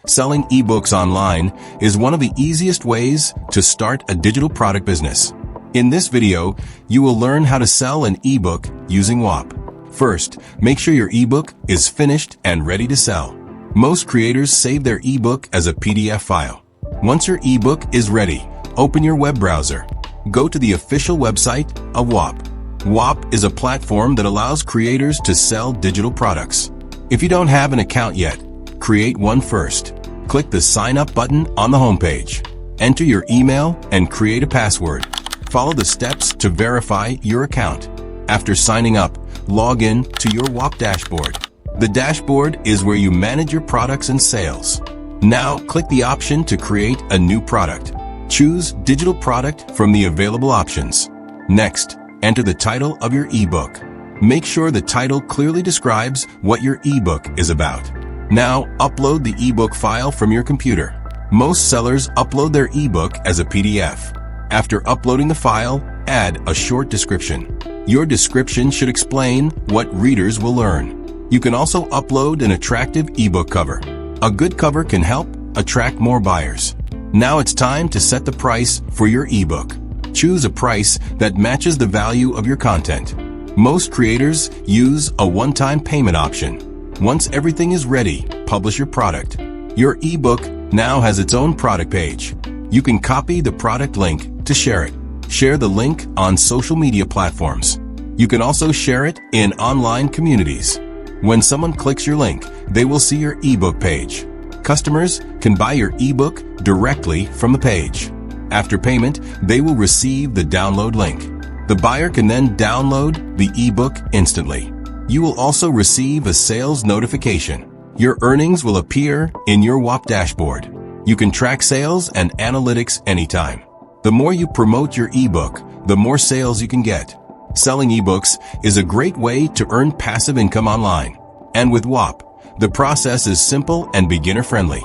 Selling ebooks online is one of the easiest ways to start a digital product business. In this video, you will learn how to sell an ebook using Whop. First, make sure your ebook is finished and ready to sell. Most creators save their ebook as a PDF file. Once your ebook is ready, open your web browser. Go to the official website of Whop. Whop is a platform that allows creators to sell digital products. If you don't have an account yet, create one first. Click the Sign Up button on the homepage. Enter your email and create a password. Follow the steps to verify your account. After signing up, log in to your Whop dashboard. The dashboard is where you manage your products and sales. Now, click the option to create a new product. Choose Digital Product from the available options. Next, enter the title of your ebook. Make sure the title clearly describes what your ebook is about. Now, upload the ebook file from your computer. Most sellers upload their ebook as a PDF. After uploading the file, add a short description. Your description should explain what readers will learn. You can also upload an attractive ebook cover. A good cover can help attract more buyers. Now it's time to set the price for your ebook. Choose a price that matches the value of your content. Most creators use a one-time payment option. Once everything is ready, publish your product. Your ebook now has its own product page. You can copy the product link to share it. Share the link on social media platforms. You can also share it in online communities. When someone clicks your link, they will see your ebook page. Customers can buy your ebook directly from the page. After payment, they will receive the download link. The buyer can then download the ebook instantly. You will also receive a sales notification. Your earnings will appear in your Whop dashboard. You can track sales and analytics anytime. The more you promote your ebook, the more sales you can get. Selling ebooks is a great way to earn passive income online. And with Whop, the process is simple and beginner-friendly.